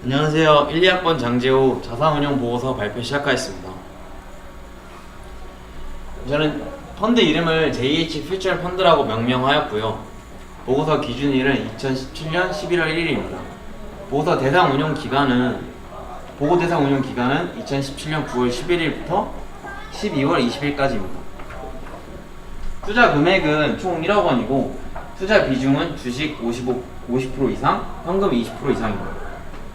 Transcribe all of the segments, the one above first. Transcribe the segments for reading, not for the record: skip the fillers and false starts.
안녕하세요. 1, 2학번 장재호 자산운용 보고서 발표 시작하겠습니다. 저는 펀드 이름을 JH 퓨처 펀드라고 명명하였고요. 보고서 기준일은 2017년 11월 1일입니다. 보고 대상 운용 기간은 2017년 9월 11일부터 12월 20일까지입니다. 투자 금액은 총 1억 원이고 투자 비중은 주식 50% 이상, 현금 20% 이상입니다.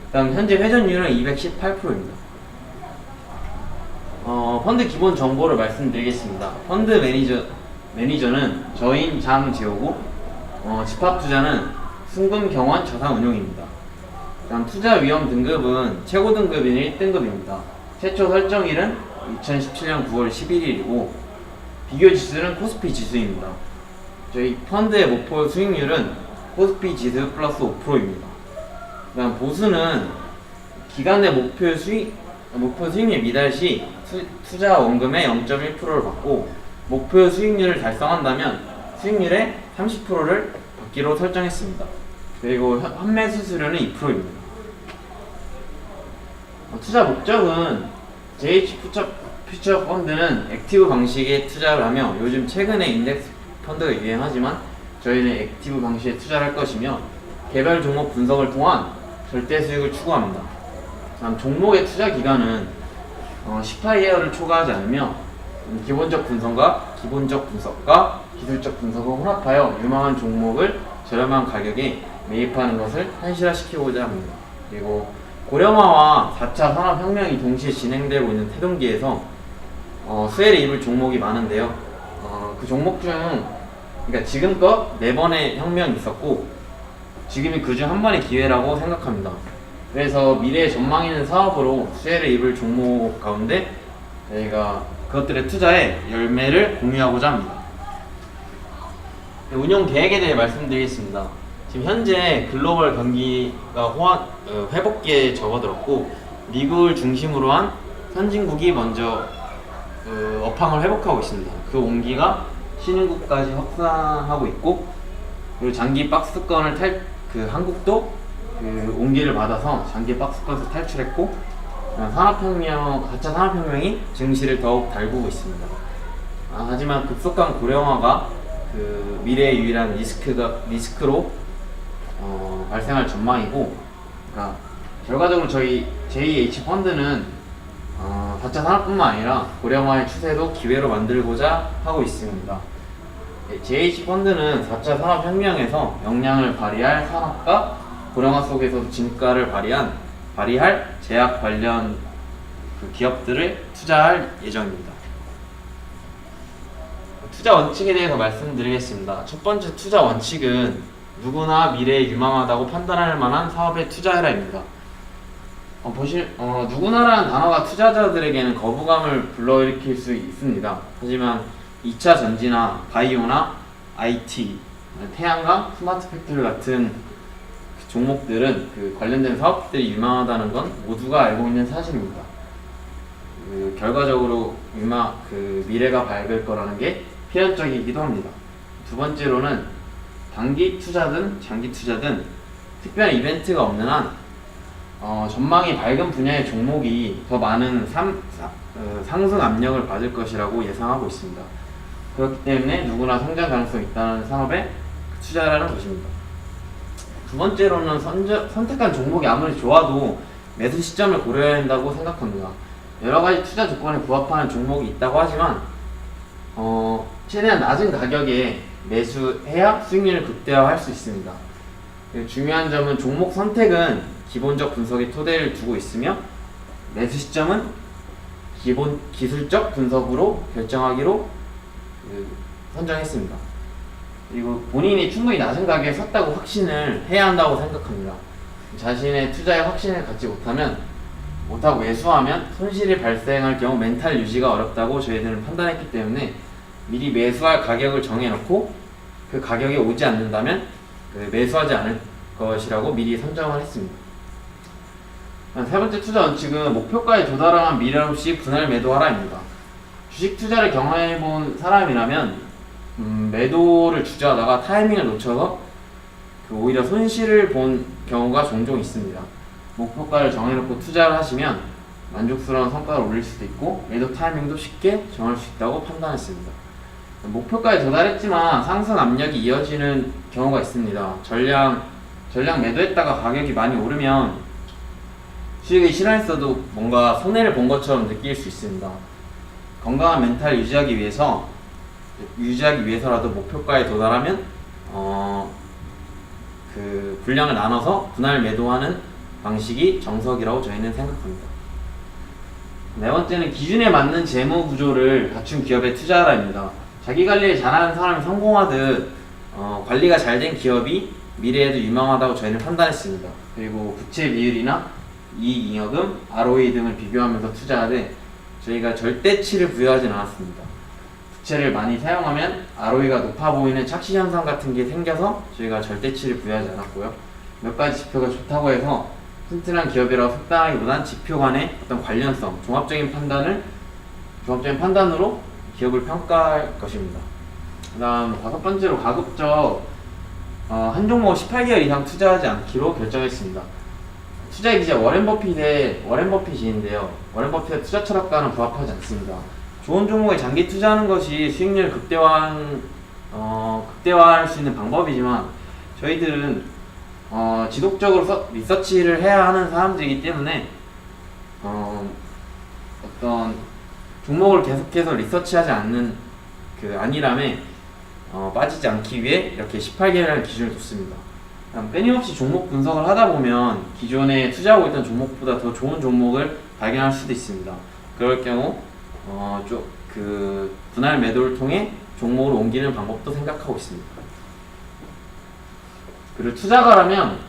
다음 현재 회전율은 218%입니다. 펀드 기본 정보를 말씀드리겠습니다. 펀드 매니저는 저인 장재호고, 집합투자는 순금경원 자산운용입니다. 다음 투자 위험 등급은 최고 등급인 1등급입니다. 최초 설정일은 2017년 9월 11일이고 비교 지수는 코스피 지수입니다. 저희 펀드의 목표 수익률은 코스피 지수 플러스 5%입니다. 그다음 보수는 기간 내 목표 수익률 미달 시 투자 원금의 0.1%를 받고 목표 수익률을 달성한다면 수익률의 30%를 받기로 설정했습니다. 그리고 환매 수수료는 2%입니다. 투자 목적은 JH 퓨처 펀드는 액티브 방식의 투자를 하며 요즘 최근에 인덱스 펀드가 유행하지만 저희는 액티브 방식의 투자를 할 것이며 개별 종목 분석을 통한 절대 수익을 추구합니다. 다음 종목의 투자 기간은 18개월을 초과하지 않으며 기본적 분석과 기술적 분석을 혼합하여 유망한 종목을 저렴한 가격에 매입하는 것을 현실화시키고자 합니다. 그리고 고령화와 4차 산업혁명이 동시에 진행되고 있는 태동기에서 수혜를 입을 종목이 많은데요. 그 종목 중 그러니까 지금껏 4번의 혁명이 있었고 지금이 그중 한 번의 기회라고 생각합니다. 그래서 미래에 전망 있는 사업으로 수혜를 입을 종목 가운데 저희가 그것들의 투자에 열매를 공유하고자 합니다. 운용 계획에 대해 말씀드리겠습니다. 지금 현재 글로벌 경기가 회복기에 접어들었고 미국을 중심으로 한 선진국이 먼저 업황을 회복하고 있습니다. 그 온기가 신흥국까지 확산하고 있고 그리고 장기 박스권을 한국도 그 온기를 받아서 장기 박스권에서 탈출했고 4차 산업혁명이 증시를 더욱 달구고 있습니다. 하지만 급속한 고령화가 그 미래의 유일한 리스크로 발생할 전망이고, 그러니까 결과적으로 저희 JH 펀드는 4차 산업뿐만 아니라 고령화의 추세도 기회로 만들고자 하고 있습니다. JH 펀드는 4차 산업혁명에서 역량을 발휘할 산업과 고령화 속에서도 진가를 발휘할 제약 관련 그 기업들을 투자할 예정입니다. 투자 원칙에 대해서 말씀드리겠습니다. 첫 번째 투자 원칙은 누구나 미래에 유망하다고 판단할 만한 사업에 투자해라입니다. 누구나라는 단어가 투자자들에게는 거부감을 불러일으킬 수 있습니다. 하지만 2차 전지나 바이오나 IT, 태양광, 스마트 팩토리 같은 종목들은 그 관련된 사업들이 유망하다는 건 모두가 알고 있는 사실입니다. 결과적으로 미래가 밝을 거라는 게 필연적이기도 합니다. 두 번째로는 단기 투자든 장기 투자든 특별한 이벤트가 없는 한 전망이 밝은 분야의 종목이 더 많은 상승 압력을 받을 것이라고 예상하고 있습니다. 그렇기 때문에 누구나 성장 가능성이 있다는 산업에 투자하라는 것입니다. 두 번째로는 선택한 종목이 아무리 좋아도 매수 시점을 고려해야 한다고 생각합니다. 여러 가지 투자 조건에 부합하는 종목이 있다고 하지만 최대한 낮은 가격에 매수해야 수익률을 극대화할 수 있습니다. 중요한 점은 종목 선택은 기본적 분석의 토대를 두고 있으며 매수 시점은 기술적 분석으로 결정하기로 선정했습니다. 그리고 본인이 충분히 낮은 가격에 샀다고 확신을 해야 한다고 생각합니다. 자신의 투자에 확신을 갖지 못하고 매수하면 손실이 발생할 경우 멘탈 유지가 어렵다고 저희들은 판단했기 때문에 미리 매수할 가격을 정해놓고 그 가격이 오지 않는다면 매수하지 않을 것이라고 미리 선정을 했습니다. 세 번째 투자 원칙은 목표가에 도달한 미련 없이 분할 매도하라입니다. 주식 투자를 경험해본 사람이라면 매도를 주저하다가 타이밍을 놓쳐서 오히려 손실을 본 경우가 종종 있습니다. 목표가를 정해놓고 투자를 하시면 만족스러운 성과를 올릴 수도 있고 매도 타이밍도 쉽게 정할 수 있다고 판단했습니다. 목표가에 도달했지만 상승 압력이 이어지는 경우가 있습니다. 전량 매도했다가 가격이 많이 오르면 수익이 실현했어도 뭔가 손해를 본 것처럼 느낄 수 있습니다. 건강한 멘탈을 유지하기 위해서라도 목표가에 도달하면 그 분량을 나눠서 분할 매도하는 방식이 정석이라고 저희는 생각합니다. 네 번째는 기준에 맞는 재무 구조를 갖춘 기업에 투자하라입니다. 자기 관리를 잘하는 사람이 성공하듯 관리가 잘 된 기업이 미래에도 유망하다고 저희는 판단했습니다. 그리고 부채 비율이나 이익 잉여금, ROE 등을 비교하면서 투자하되 저희가 절대치를 부여하진 않았습니다. 부채를 많이 사용하면 ROE가 높아 보이는 착시 현상 같은 게 생겨서 저희가 절대치를 부여하지 않았고요. 몇 가지 지표가 좋다고 해서 튼튼한 기업이라고 속단하기보단 지표 간의 어떤 관련성, 종합적인 판단으로 기업을 평가할 것입니다. 그 다음 다섯 번째로 가급적 한 종목 18개월 이상 투자하지 않기로 결정했습니다. 투자의 기자 워렌 버핏인데요. 워렌 버핏의 투자 철학과는 부합하지 않습니다. 좋은 종목에 장기 투자하는 것이 수익률을 극대화할 수 있는 방법이지만 저희들은 지속적으로 리서치를 해야 하는 사람들이기 때문에 어떤 종목을 계속해서 리서치하지 않는 그 안일함에 빠지지 않기 위해 이렇게 18개라는 기준을 뒀습니다. 끊임없이 종목 분석을 하다 보면 기존에 투자하고 있던 종목보다 더 좋은 종목을 발견할 수도 있습니다. 그럴 경우 그 분할 매도를 통해 종목을 옮기는 방법도 생각하고 있습니다. 그리고 투자가라면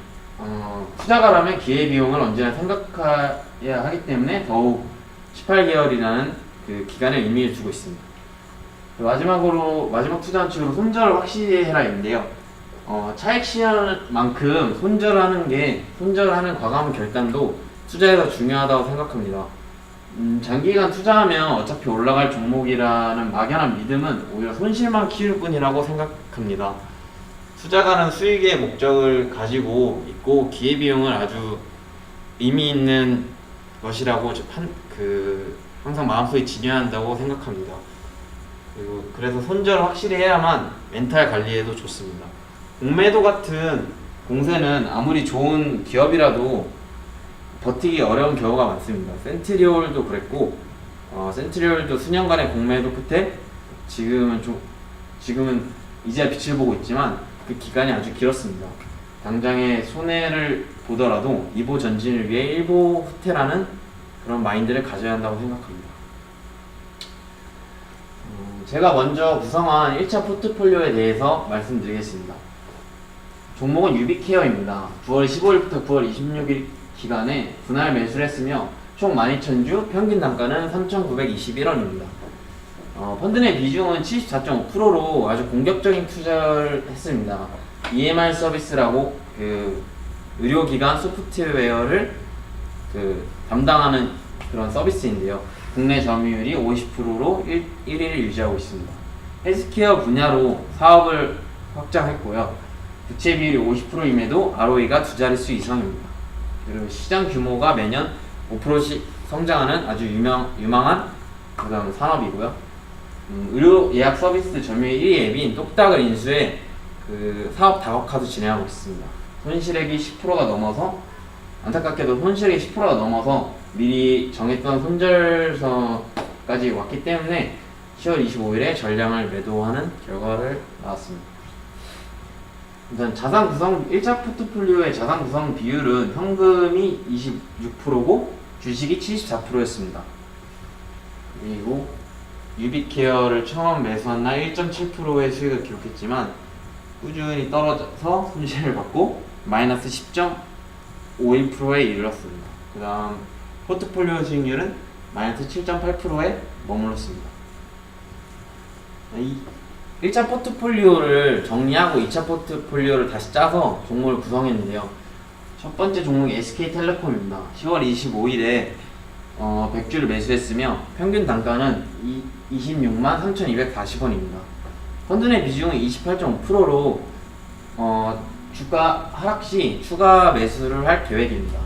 기회비용을 언제나 생각해야 하기 때문에 더욱 18개월이라는 그 기간에 의미를 두고 있습니다. 마지막 투자 원칙으로 손절을 확실히 해라인데요. 차익 실현만큼 손절하는 과감 결단도 투자에서 중요하다고 생각합니다. 장기간 투자하면 어차피 올라갈 종목이라는 막연한 믿음은 오히려 손실만 키울 뿐이라고 생각합니다. 투자가는 수익의 목적을 가지고 있고 기회비용을 아주 의미 있는 것이라고 항상 마음속에 지녀야 한다고 생각합니다. 그래서 손절을 확실히 해야만 멘탈 관리에도 좋습니다. 공매도 같은 공세는 아무리 좋은 기업이라도 버티기 어려운 경우가 많습니다. 센트리올도 그랬고 센트리올도 수년간의 공매도 끝에 지금은 이제야 빛을 보고 있지만 그 기간이 아주 길었습니다. 당장의 손해를 보더라도 이보 전진을 위해 일보 후퇴라는 그런 마인드를 가져야 한다고 생각합니다. 제가 먼저 구성한 1차 포트폴리오에 대해서 말씀드리겠습니다. 종목은 유비케어입니다. 9월 15일부터 9월 26일 기간에 분할 매수를 했으며 총 12,000주, 평균 단가는 3,921원입니다. 펀드 내 비중은 74.5%로 아주 공격적인 투자를 했습니다. EMR 서비스라고 그 의료기관 소프트웨어를 담당하는 그런 서비스인데요. 국내 점유율이 50%로 1위를 유지하고 있습니다. 헬스케어 분야로 사업을 확장했고요. 부채 비율이 50%임에도 ROE가 두 자릿수 이상입니다. 그리고 시장 규모가 매년 5%씩 성장하는 아주 유망한 그런 산업이고요. 의료 예약 서비스 점유율 1위 앱인 똑딱을 인수해 그 사업 다각화도 진행하고 있습니다. 손실액이 10%가 넘어서 안타깝게도 손실액이 10%가 넘어서 미리 정했던 손절서까지 왔기 때문에 10월 25일에 전량을 매도하는 결과를 나왔습니다. 일단 1차 포트폴리오의 자산 구성 비율은 현금이 26%고 주식이 74%였습니다. 그리고 유비케어를 처음 매수한 날 1.7%의 수익을 기록했지만 꾸준히 떨어져서 손실을 받고 마이너스 10.51%에 이르렀습니다. 그 다음 포트폴리오 수익률은 마이너스 7.8%에 머물렀습니다. 1차 포트폴리오를 정리하고 2차 포트폴리오를 다시 짜서 종목을 구성했는데요. 첫 번째 종목이 SK텔레콤입니다. 10월 25일에 100주를 매수했으며 평균 단가는 26만 3,240원입니다. 펀드 내 비중은 28.5%로 주가 하락 시 추가 매수를 할 계획입니다.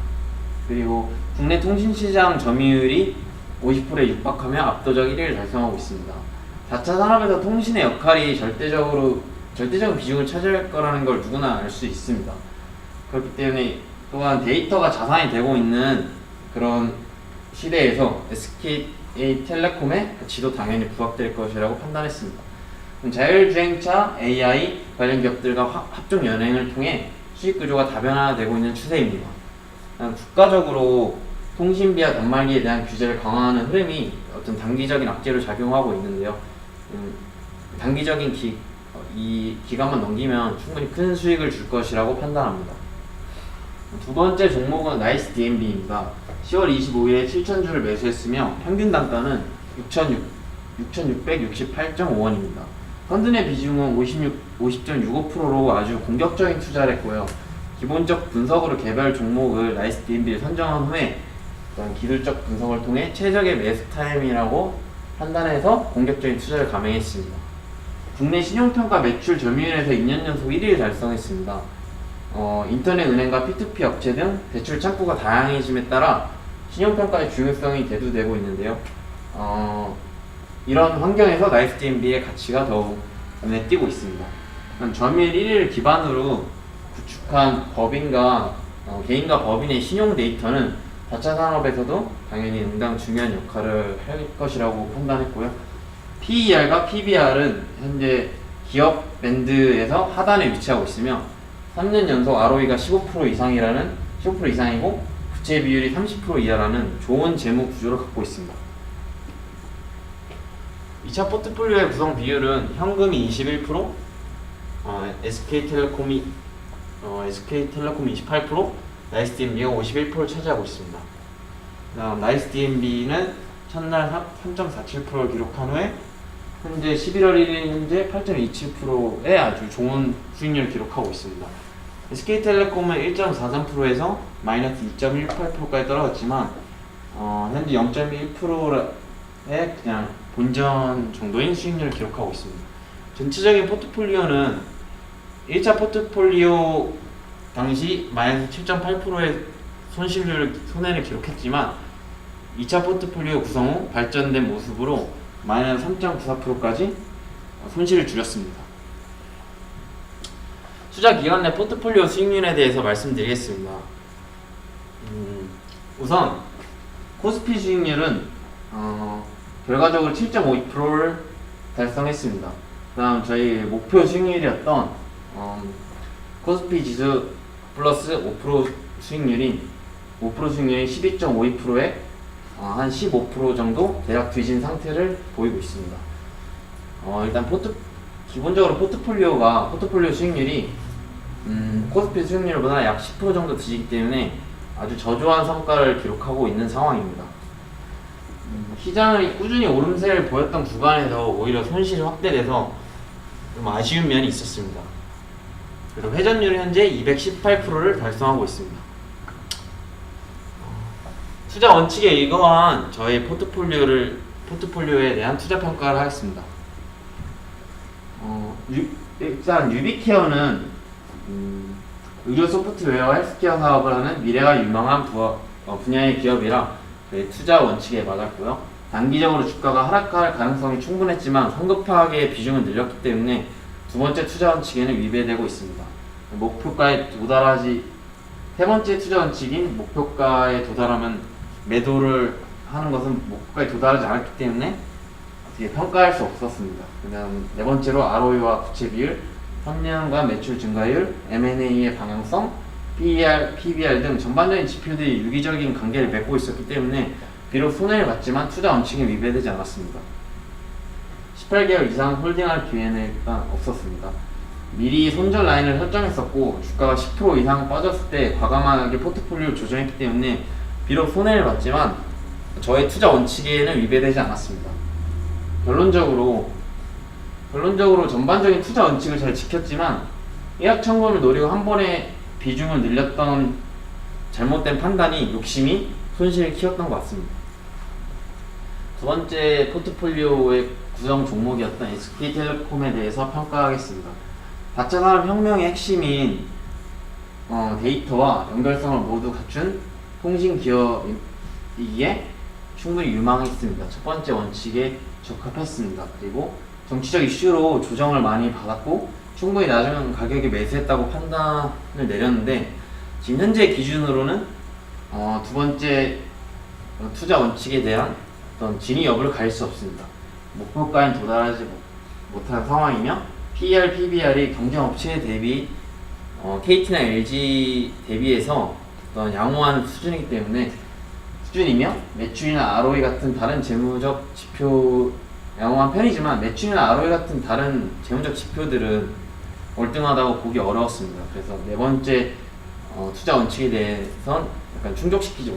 그리고 국내 통신시장 점유율이 50%에 육박하며 압도적 1위를 달성하고 있습니다. 4차 산업에서 통신의 역할이 절대적인 비중을 차지할 거라는 걸 누구나 알 수 있습니다. 그렇기 때문에 또한 데이터가 자산이 되고 있는 그런 시대에서 SK텔레콤의 가치도 당연히 부각될 것이라고 판단했습니다. 자율주행차, AI 관련 기업들과 합종 연행을 통해 수익 구조가 다변화되고 있는 추세입니다. 국가적으로 통신비와 단말기에 대한 규제를 강화하는 흐름이 어떤 단기적인 악재로 작용하고 있는데요. 단기적인 이 기간만 넘기면 충분히 큰 수익을 줄 것이라고 판단합니다. 두 번째 종목은 나이스 DNB입니다. 10월 25일에 7,000주를 매수했으며 평균 단가는 6,668.5원입니다. 펀드 내 비중은 50.65%로 아주 공격적인 투자를 했고요. 기본적 분석으로 개별 종목을 나이스 DNB를 선정한 후에 기술적 분석을 통해 최적의 매수 타임이라고 판단해서 공격적인 투자를 감행했습니다. 국내 신용평가 매출 점유율에서 2년 연속 1위를 달성했습니다. 인터넷 은행과 P2P 업체 등 대출 창구가 다양해짐에 따라 신용평가의 중요성이 대두되고 있는데요. 이런 환경에서 나이스 DNB의 가치가 더욱 눈에 띄고 있습니다. 점유율 1위를 기반으로 구축한 법인과 개인과 법인의 신용 데이터는 4차 산업에서도 당연히 응당 중요한 역할을 할 것이라고 판단했고요. PER과 PBR은 현재 기업 밴드에서 하단에 위치하고 있으며 3년 연속 ROE가 15% 이상이고 부채 비율이 30% 이하라는 좋은 재무 구조를 갖고 있습니다. 2차 포트폴리오의 구성 비율은 현금이 21%, SK텔레콤이 28%, 나이스 DNB가 51%를 차지하고 있습니다. 다음 나이스 DNB는 첫날 3.47%를 기록한 후에 현재 11월 1일 현재 8.27%의 아주 좋은 수익률을 기록하고 있습니다. SK텔레콤은 1.43%에서 마이너스 2.18%까지 떨어졌지만 현재 0.1%의 그냥 본전 정도인 수익률을 기록하고 있습니다. 전체적인 포트폴리오는 1차 포트폴리오 당시 마이너스 7.8%의 손해를 기록했지만 2차 포트폴리오 구성 후 발전된 모습으로 마이너스 3.94%까지 손실을 줄였습니다. 투자 기간 내 포트폴리오 수익률에 대해서 말씀드리겠습니다. 우선 코스피 수익률은 결과적으로 7.52%를 달성했습니다. 다음 저희 목표 수익률이었던 코스피 지수 플러스 5% 수익률인 12.52%에 한 15% 정도 대략 뒤진 상태를 보이고 있습니다. 일단 기본적으로 포트폴리오 수익률이 코스피 수익률보다 약 10% 정도 뒤지기 때문에 아주 저조한 성과를 기록하고 있는 상황입니다. 시장이 꾸준히 오름세를 보였던 구간에서 오히려 손실이 확대돼서 좀 아쉬운 면이 있었습니다. 그리고 회전율은 현재 218%를 달성하고 있습니다. 투자 원칙에 의거한 저희 포트폴리오에 대한 투자 평가를 하겠습니다. 일단 유비케어는 의료 소프트웨어 헬스케어 사업을 하는 미래가 유망한 분야의 기업이라 저희 투자 원칙에 맞았고요. 단기적으로 주가가 하락할 가능성이 충분했지만 성급하게 비중을 늘렸기 때문에 두 번째 투자 원칙에는 위배되고 있습니다. 세 번째 투자 원칙인 목표가에 도달하면 매도를 하는 것은 목표가에 도달하지 않았기 때문에 어떻게 평가할 수 없었습니다. 그다음 네 번째로 ROE와 부채 비율, 3년간 매출 증가율, M&A의 방향성, PER, PBR 등 전반적인 지표들이 유기적인 관계를 맺고 있었기 때문에 비록 손해를 봤지만 투자 원칙에 위배되지 않았습니다. 18개월 이상 홀딩할 기회는 일단 없었습니다. 미리 손절 라인을 설정했었고 주가가 10% 이상 빠졌을 때 과감하게 포트폴리오를 조정했기 때문에 비록 손해를 봤지만 저의 투자 원칙에는 위배되지 않았습니다. 결론적으로 전반적인 투자 원칙을 잘 지켰지만 예약 청구를 노리고 한 번에 비중을 늘렸던 잘못된 판단이 욕심이 손실을 키웠던 것 같습니다. 두 번째 포트폴리오의 구성 종목이었던 SK텔레콤에 대해서 평가하겠습니다. 4차 산업혁명의 핵심인 데이터와 연결성을 모두 갖춘 통신 기업이기에 충분히 유망했습니다. 첫 번째 원칙에 적합했습니다. 그리고 정치적 이슈로 조정을 많이 받았고 충분히 낮은 가격에 매수했다고 판단을 내렸는데 지금 현재 기준으로는 두 번째 투자 원칙에 대한 어떤 진위 여부를 가릴 수 없습니다. 목표가엔 도달하지 못한 상황이며 PER, PBR이 경쟁업체 대비 KT나 LG 대비해서 어떤 양호한 수준이며 매출이나 ROE 같은 다른 재무적 지표 양호한 편이지만 매출이나 ROE 같은 다른 재무적 지표들은 월등하다고 보기 어려웠습니다. 그래서 네 번째 투자 원칙에 대해선 약간 충족시키지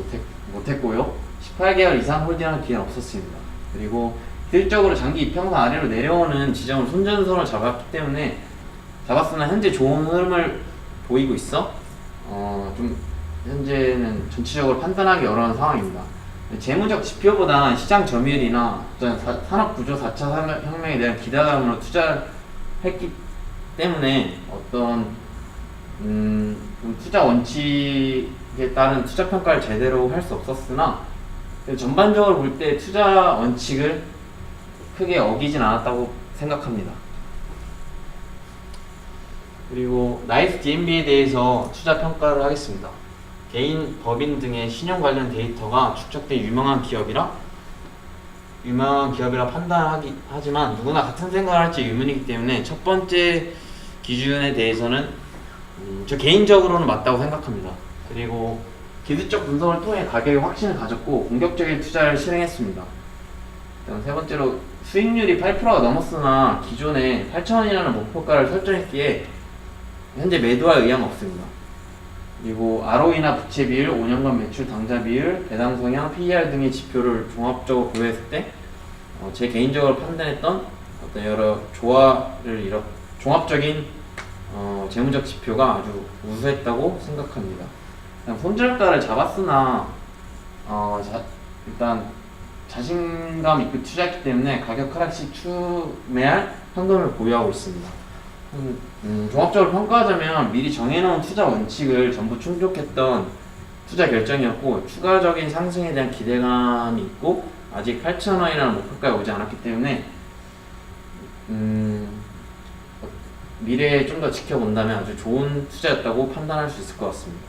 못했고요. 18개월 이상 홀딩할 기회는 없었습니다. 그리고 기술적으로 장기 이평선 아래로 내려오는 지점을 손전선을 잡았으나 현재 좋은 흐름을 보이고 있어 좀 현재는 전체적으로 판단하기 어려운 상황입니다. 재무적 지표보다 시장 점유율이나 어떤 산업 구조 4차 혁명에 대한 기대감으로 투자를 했기 때문에 어떤 투자 원칙에 따른 투자 평가를 제대로 할 수 없었으나 전반적으로 볼 때 투자 원칙을 크게 어기진 않았다고 생각합니다. 그리고 나이스 DMB에 대해서 투자 평가를 하겠습니다. 개인, 법인 등의 신용 관련 데이터가 축적된 유명한 기업이라 판단하지만 누구나 같은 생각을 할지 의문이기 때문에 첫 번째 기준에 대해서는 저 개인적으로는 맞다고 생각합니다. 그리고 기술적 분석을 통해 가격에 확신을 가졌고 공격적인 투자를 실행했습니다. 세 번째로 수익률이 8%가 넘었으나 기존에 8,000원이라는 목표가를 설정했기에 현재 매도할 의향은 없습니다. 그리고 ROE나 부채 비율, 5년간 매출 당좌 비율, 배당 성향, PER 등의 지표를 종합적으로 고려했을 때 제 개인적으로 판단했던 어떤 여러 종합적인 재무적 지표가 아주 우수했다고 생각합니다. 손절가를 잡았으나 일단 자신감 있게 투자했기 때문에 가격 하락 시 추매할 현금을 보유하고 있습니다. 종합적으로 평가하자면 미리 정해놓은 투자 원칙을 전부 충족했던 투자 결정이었고 추가적인 상승에 대한 기대감이 있고 아직 8,000원이라는 목표가에 오지 않았기 때문에 미래에 좀 더 지켜본다면 아주 좋은 투자였다고 판단할 수 있을 것 같습니다.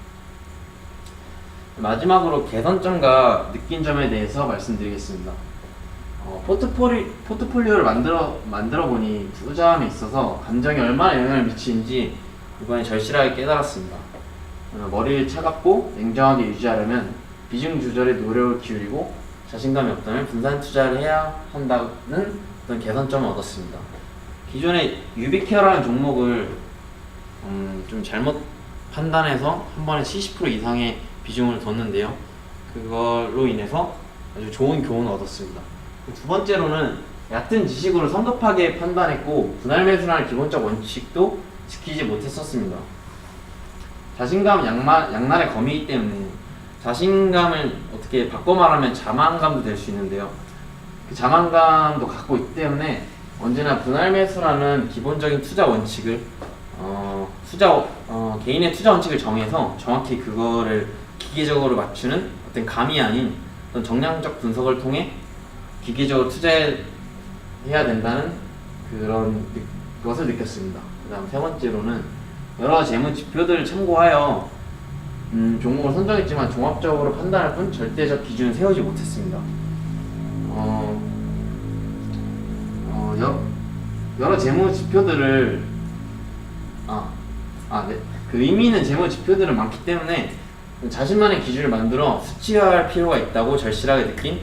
마지막으로 개선점과 느낀 점에 대해서 말씀드리겠습니다. 포트폴리오를 만들어 보니 투자함에 있어서 감정이 얼마나 영향을 미치는지 이번에 절실하게 깨달았습니다. 머리를 차갑고 냉정하게 유지하려면 비중 조절에 노력을 기울이고 자신감이 없다면 분산 투자를 해야 한다는 어떤 개선점을 얻었습니다. 기존에 유비케어라는 종목을 좀 잘못 판단해서 한 번에 70% 이상의 비중을 뒀는데요. 그걸로 인해서 아주 좋은 교훈을 얻었습니다. 두 번째로는 얕은 지식으로 성급하게 판단했고 분할 매수라는 기본적 원칙도 지키지 못했었습니다. 자신감 양날의 검이기 때문에 자신감을 어떻게 바꿔 말하면 자만감도 될 수 있는데요. 그 자만감도 갖고 있기 때문에 언제나 분할 매수라는 기본적인 투자 원칙을 개인의 투자 원칙을 정해서 정확히 그거를 기계적으로 맞추는 어떤 감이 아닌 어떤 정량적 분석을 통해 기계적으로 투자해야 된다는 그런 것을 느꼈습니다. 그 다음 세 번째로는 여러 재무 지표들을 참고하여 종목을 선정했지만 종합적으로 판단할 뿐 절대적 기준을 세우지 못했습니다. 여러 재무 지표들을 그 의미 있는 재무 지표들은 많기 때문에 자신만의 기준을 만들어 수치화할 필요가 있다고 절실하게 느낀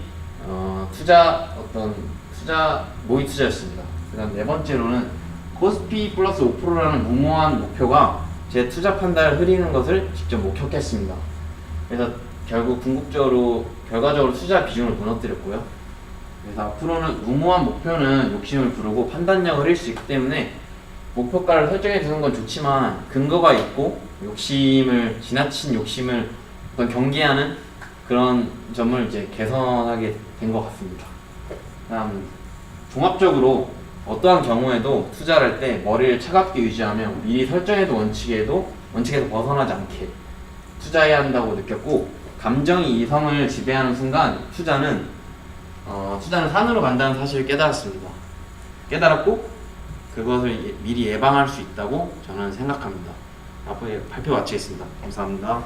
모의 투자였습니다. 그 다음 네 번째로는 코스피 플러스 5%라는 무모한 목표가 제 투자 판단을 흐리는 것을 직접 목격했습니다. 그래서 결국 결과적으로 투자 비중을 무너뜨렸고요. 그래서 앞으로는 무모한 목표는 욕심을 부르고 판단력을 잃을 수 있기 때문에 목표가를 설정해 두는 건 좋지만 근거가 있고 지나친 욕심을 어떤 경계하는 그런 점을 이제 개선하게 된 것 같습니다. 다음 종합적으로 어떠한 경우에도 투자를 할 때 머리를 차갑게 유지하며 미리 설정해둔 원칙에서 벗어나지 않게 투자해야 한다고 느꼈고 감정이 이성을 지배하는 순간 투자는 산으로 간다는 사실을 깨달았습니다. 깨달았고 그것을 미리 예방할 수 있다고 저는 생각합니다. 앞으로 발표 마치겠습니다. 감사합니다.